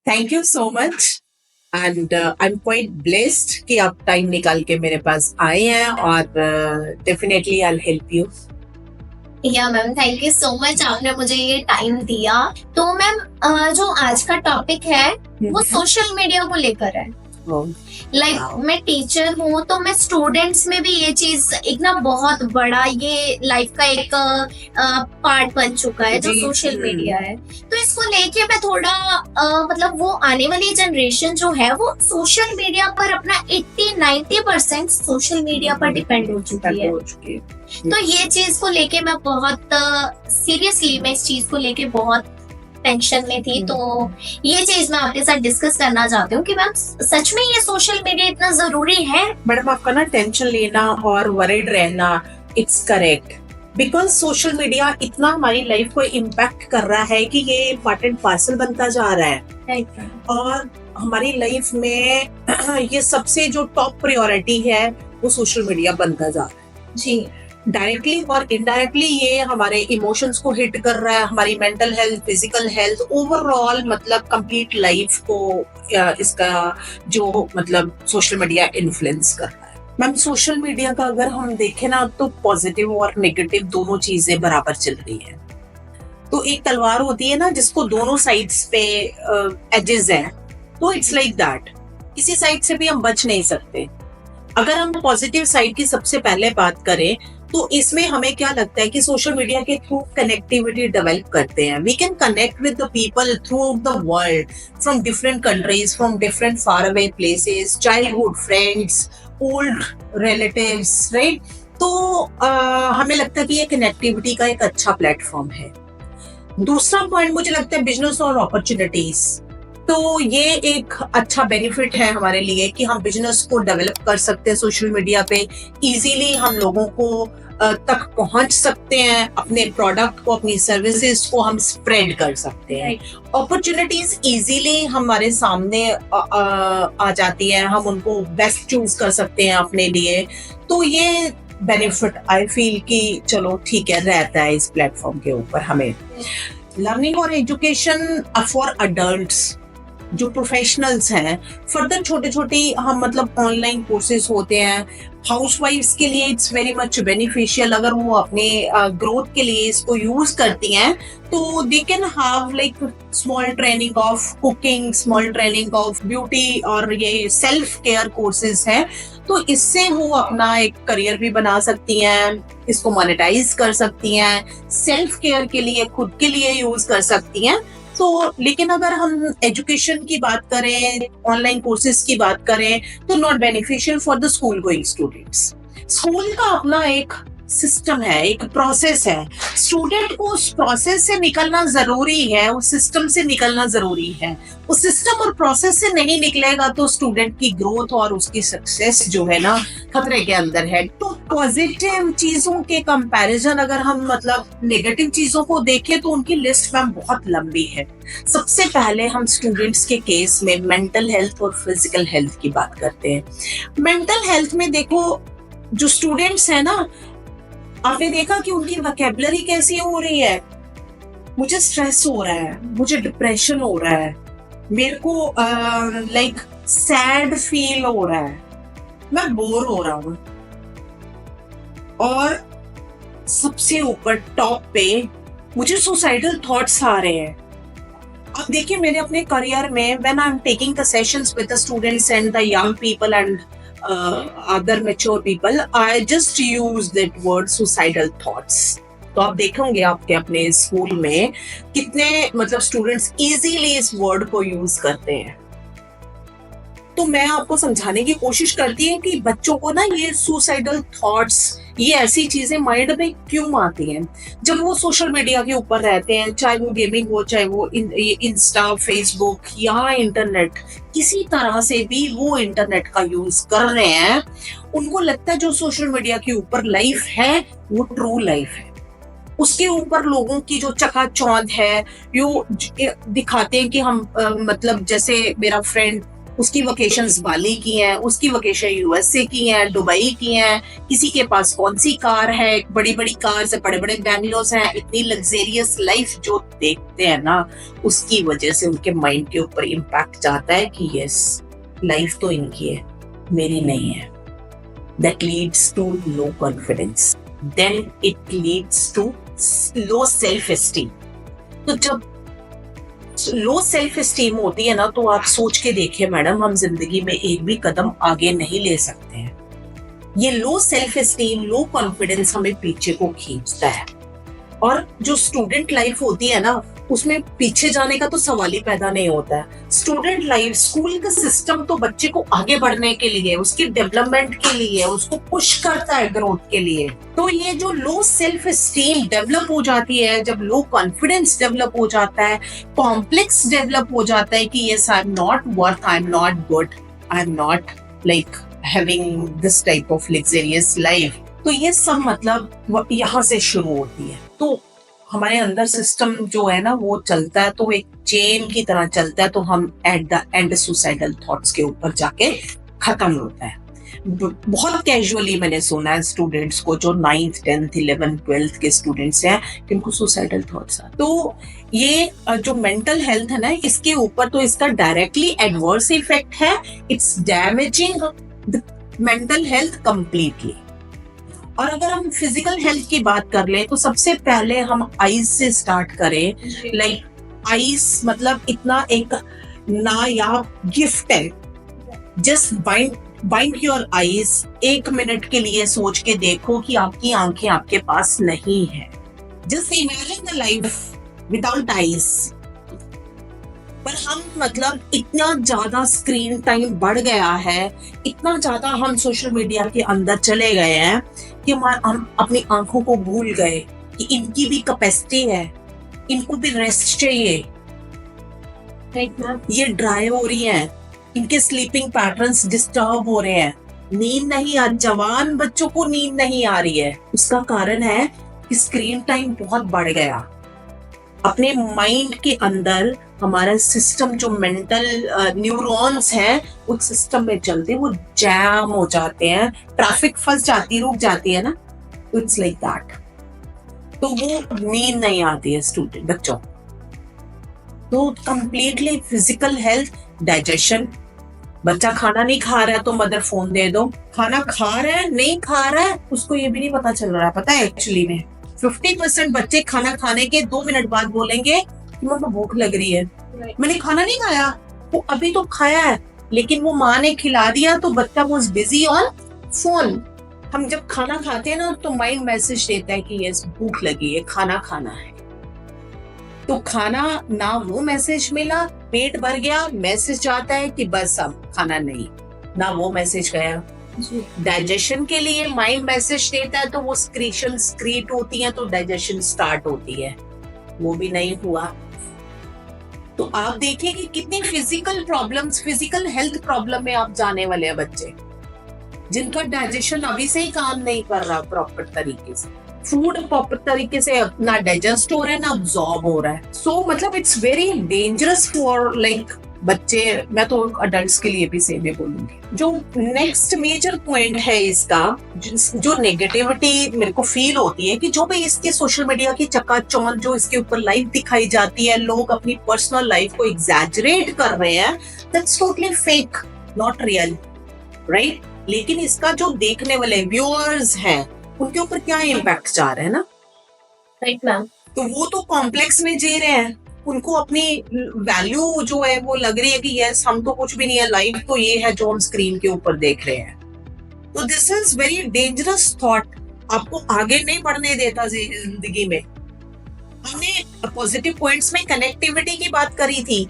Thank you so much and I am quite blessed कि आप time निकाल के मेरे पास आए हैं और definitely I will help you. या ma'am, thank you so much, आपने मुझे ये टाइम दिया। तो मैम, जो आज का टॉपिक है वो सोशल मीडिया को लेकर है। मैं टीचर हूँ, तो मैं स्टूडेंट्स में भी ये चीज एक ना बहुत बड़ा ये लाइफ का एक पार्ट बन चुका है जो सोशल मीडिया है। तो इसको लेके मैं थोड़ा मतलब वो आने वाली जनरेशन जो है वो सोशल मीडिया पर अपना 80-90% सोशल मीडिया पर डिपेंड हो चुकी है। तो ये चीज को लेके मैं बहुत सीरियसली मैं इस चीज को लेके बहुत टेंशन में थी। तो ये चीज मैं आपके साथ डिस्कस करना चाहती हूँ कि मैम सच में ये सोशल मीडिया इतना जरूरी है। मैडम, आपका ना टेंशन लेना और वरीड रहना it's correct, because social media इतना हमारी लाइफ को इम्पैक्ट कर रहा है कि ये पार्ट एंड पार्सल बनता जा रहा है। और हमारी लाइफ में ये सबसे जो टॉप प्रायोरिटी है वो सोशल मीडिया बनता जा रहा है जी। डायरेक्टली और इनडायरेक्टली ये हमारे इमोशंस को हिट कर रहा है, हमारी mental health, physical health, overall मतलब कंप्लीट लाइफ को इसका जो मतलब सोशल मीडिया इन्फ्लुएंस कर रहा है। मैम, सोशल मीडिया का अगर हम देखें ना तो पॉजिटिव और नेगेटिव दोनों चीजें बराबर चल रही हैं। तो एक तलवार होती है ना जिसको दोनों साइड्स पे एजेस हैं, तो इट्स लाइक दैट, किसी साइड से भी हम बच नहीं सकते। अगर हम पॉजिटिव साइड की सबसे पहले बात करें तो इसमें हमें क्या लगता है कि सोशल मीडिया के थ्रू कनेक्टिविटी डेवलप करते हैं। We can connect with the people throughout the world, from different countries, from different far away places, childhood friends, old relatives, right. तो हमें लगता है कि ये कनेक्टिविटी का एक अच्छा प्लेटफॉर्म है। दूसरा पॉइंट मुझे लगता है बिजनेस और अपॉर्चुनिटीज। तो ये एक अच्छा बेनिफिट है हमारे लिए कि हम बिजनेस को डेवलप कर सकते हैं सोशल मीडिया पे। इजीली हम लोगों को तक पहुंच सकते हैं, अपने प्रोडक्ट को, अपनी सर्विसेज को हम स्प्रेड कर सकते हैं। अपॉर्चुनिटीज इजीली हमारे सामने आ जाती है, हम उनको बेस्ट चूज कर सकते हैं अपने लिए। तो ये बेनिफिट आई फील कि चलो ठीक है रहता है इस प्लेटफॉर्म के ऊपर। हमें लर्निंग और एजुकेशन फॉर अडल्ट्स जो प्रोफेशनल्स हैं, फर्दर छोटे छोटे हम मतलब ऑनलाइन कोर्सेज होते हैं। हाउसवाइफ्स के लिए इट्स वेरी मच बेनिफिशियल, अगर वो अपने ग्रोथ के लिए इसको यूज करती हैं तो they can have like small training of cooking, small training of beauty, और ये सेल्फ केयर कोर्सेज हैं। तो इससे वो अपना एक करियर भी बना सकती हैं, इसको मोनेटाइज कर सकती हैं, सेल्फ केयर के लिए खुद के लिए यूज कर सकती हैं। तो लेकिन अगर हम एजुकेशन की बात करें, ऑनलाइन कोर्सेज की बात करें, तो not beneficial for the school going students. School का अपना एक सिस्टम है, एक प्रोसेस है। स्टूडेंट को उस प्रोसेस से निकलना जरूरी है, उस सिस्टम से निकलना जरूरी है। उस सिस्टम और प्रोसेस से नहीं निकलेगा तो स्टूडेंट की ग्रोथ और उसकी सक्सेस जो है ना खतरे के अंदर है। तो पॉजिटिव चीजों के कंपैरिजन अगर हम मतलब नेगेटिव चीजों को देखें तो उनकी लिस्ट मैम बहुत लंबी है। सबसे पहले हम स्टूडेंट्स के केस में मेंटल हेल्थ और फिजिकल हेल्थ की बात करते हैं। मेंटल हेल्थ में देखो, जो स्टूडेंट्स है ना, आपने देखा कि उनकी वोकैबुलरी कैसी हो रही है। मुझे स्ट्रेस हो रहा है, मुझे डिप्रेशन हो रहा है, मेरे को लाइक सैड फील हो रहा है, मैं बोर हो रहा हूँ। और सबसे ऊपर टॉप पे मुझे सुसाइडल थॉट्स आ रहे हैं। अब देखिए, मैंने अपने करियर में when I am taking the sessions with the students and the young people and other mature people, I just use that word suicidal thoughts. तो आप देखेंगे आपके अपने स्कूल में कितने मतलब स्टूडेंट्स इजीली इस वर्ड को यूज करते हैं। तो मैं आपको समझाने की कोशिश करती हूँ कि बच्चों को ना ये सुसाइडल थॉट्स, ये ऐसी चीजें माइंड में क्यों आती हैं जब वो सोशल मीडिया के ऊपर रहते हैं, चाहे वो गेमिंग हो, चाहे वो इंस्टा, फेसबुक या इंटरनेट, किसी तरह से भी वो इंटरनेट का यूज कर रहे हैं। उनको लगता है जो सोशल मीडिया के ऊपर लाइफ है वो ट्रू लाइफ है। उसके ऊपर लोगों की जो चकाचौंध है, यो दिखाते हैं कि हम मतलब जैसे मेरा फ्रेंड उसकी वकेशंस बाली की हैं, उसकी वकेशन यूएसए की हैं, दुबई की हैं, किसी के पास कौन सी कार है, बड़ी बड़ी कार्स है, बड़े बड़े बैंगलोर्स हैं, इतनी लग्जेरियस लाइफ जो देखते हैं ना, उसकी वजह से उनके माइंड के ऊपर इम्पैक्ट जाता है कि यस, लाइफ तो इनकी है, मेरी नहीं है. That leads to low confidence. Then it leads to low self-esteem. तो जब लो सेल्फ एस्टीम होती है ना, तो आप सोच के देखिए मैडम, हम जिंदगी में एक भी कदम आगे नहीं ले सकते हैं. ये low self esteem, low confidence हमें पीछे को खींचता है. और जो स्टूडेंट लाइफ होती है ना, उसमें पीछे जाने का तो सवाल ही पैदा नहीं होता है. स्टूडेंट लाइफ, स्कूल का सिस्टम तो बच्चे को आगे बढ़ने के लिए, उसकी डेवलपमेंट के लिए, उसको पुश करता है ग्रोथ के लिए. तो ये जो लो सेल्फ एस्टीम डेवलप हो जाती है, जब लो कॉन्फिडेंस डेवलप हो जाता है, कॉम्प्लेक्स डेवलप हो जाता है कि yes, I am not worth, I am not good, I am not like having this type of luxurious life. तो ये सब मतलब यहाँ से शुरू होती है. तो हमारे अंदर सिस्टम जो है ना, वो चलता है, तो एक चेन की तरह चलता है. तो हम at the end suicidal thoughts के ऊपर जाके खत्म होता है. बहुत कैजुअली मैंने सुना है स्टूडेंट्स को, जो 9th 10th 11th 12th के स्टूडेंट्स हैं, जिनको सुसाइडल थॉट्स आते. तो ये जो मेंटल हेल्थ है ना, इसके ऊपर तो इसका डायरेक्टली एडवर्स इफेक्ट है. It's damaging the mental health completely. और अगर हम फिजिकल हेल्थ की बात कर ले, तो सबसे पहले हम आईज से स्टार्ट करें. लाइक आईज मतलब इतना एक नायाब गिफ्ट है. Just bind your eyes. 1 minute के लिए सोच के देखो कि आपकी आंखें आपके पास नहीं है. Just imagine the life without eyes. पर हम मतलब इतना ज्यादा स्क्रीन टाइम बढ़ गया है, इतना ज्यादा हम सोशल मीडिया के अंदर चले गए हैं कि हम अपनी आंखों को भूल गए कि इनकी भी कैपेसिटी है, इनको भी रेस्ट चाहिए. ये ड्राई हो रही हैं, इनके स्लीपिंग पैटर्न्स डिस्टर्ब हो रहे हैं, नींद नहीं आ, जवान बच्चों को नींद नहीं आ रही है. उसका कारण है कि स्क्रीन टाइम बहुत बढ़ गया. अपने माइंड के अंदर हमारा सिस्टम, जो मेंटल न्यूरॉन्स हैं, उस सिस्टम में चलते वो जैम हो जाते हैं. ट्रैफिक फंस जाती, रुक जाती है ना, इट्स लाइक दैट. तो वो नींद नहीं आती है स्टूडेंट बच्चों. तो कंप्लीटली फिजिकल हेल्थ, डाइजेशन. बच्चा खाना नहीं खा रहा है तो मदर फोन दे दो. खाना खा रहा है, नहीं खा रहा है, उसको ये भी नहीं पता चल रहा है. पता है एक्चुअली में 50% बच्चे खाना खाने के 2 मिनट बाद बोलेंगे कि मम्मा भूख लग रही है. मैंने खाना नहीं खाया. वो अभी तो खाया है, लेकिन वो माँ ने खिला दिया तो बच्चा वाज बिजी ऑन फोन. हम जब खाना खाते हैं ना, तो माइंड मैसेज देता है कि यस, भूख लगी है, खाना खाना है. तो खाना ना, वो मैसेज मिला, पेट भर गया, मैसेज जाता है कि बस अब खाना नहीं, ना वो मैसेज गया. डाइजेशन के लिए माइंड मैसेज देता है, तो वो स्क्रीशन क्रिएट होती है, तो डाइजेशन स्टार्ट होती है. वो भी नहीं हुआ. तो आप देखिए कि कितनी physical problems, physical health problem में आप जाने वाले हैं बच्चे, जिनका डाइजेशन अभी से ही काम नहीं कर रहा प्रॉपर तरीके से. फूड प्रॉपर तरीके से ना डाइजेस्ट हो रहा है, ना अब्सॉर्ब हो रहा है. सो मतलब it's very dangerous for like बच्चे. मैं तो अडल्ट्स के लिए भी सेम बोलूंगी. जो नेक्स्ट मेजर पॉइंट है इसका, जो नेगेटिविटी मेरे को फील होती है, कि जो भी इसके सोशल मीडिया की चकाचौंध जो इसके ऊपर लाइफ दिखाई जाती है, लोग अपनी पर्सनल लाइफ को एग्जैजरेट कर रहे हैं, that's totally fake, not real, right. लेकिन इसका जो देखने वाले व्यूअर्स हैं, उनके ऊपर क्या इम्पैक्ट जा रहा है ना, राइट मैम. तो वो तो कॉम्प्लेक्स में जी रहे हैं. उनको अपनी वैल्यू जो है वो लग रही है कि यस, हम तो कुछ भी नहीं है, लाइफ तो ये है जो हम स्क्रीन के ऊपर देख रहे हैं. तो this is very dangerous thought. आपको आगे नहीं बढ़ने देता जिंदगी में. हमने पॉजिटिव पॉइंट्स में कनेक्टिविटी की बात करी थी,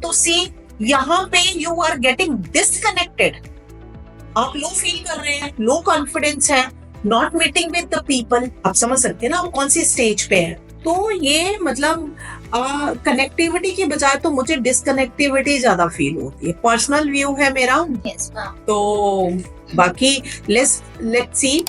तो सी यहाँ पे यू आर गेटिंग डिसकनेक्टेड. आप लो फील कर रहे हैं, लो कॉन्फिडेंस है, not meeting with the people. आप समझ सकते हैं ना आप कौन सी स्टेज पे है. तो ये मतलब कनेक्टिविटी की बजाय तो मुझे डिसकनेक्टिविटी ज्यादा फील होती है. पर्सनल व्यू है मेरा. Yes, ma'am. तो बाकी लेट्स सी,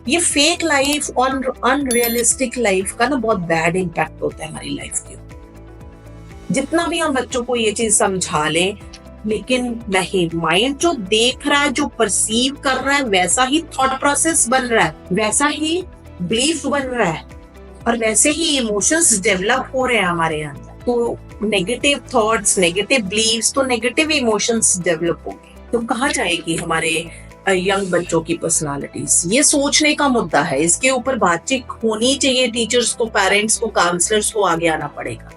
ये फेक लाइफ और अनरियलिस्टिक लाइफ का ना बहुत बैड इम्पैक्ट होता है हमारी लाइफ के ऊपर. जितना भी हम बच्चों को ये चीज समझा लें, लेकिन नहीं, माइंड जो देख रहा है, जो परसीव कर रहा है, वैसा ही थॉट प्रोसेस बन रहा है, वैसा ही बिलीफ बन रहा है और वैसे ही इमोशंस डेवलप हो रहे हैं हमारे अंदर। तो नेगेटिव थॉट्स, नेगेटिव बिलीव्स, तो नेगेटिव इमोशंस डेवलप होंगे। तो कहाँ जाएगी हमारे यंग बच्चों की पर्सनालिटीज? ये सोचने का मुद्दा है, इसके ऊपर बातचीत होनी चाहिए। टीचर्स को, पेरेंट्स को, काउंसलर्स को आगे आना पड़ेगा।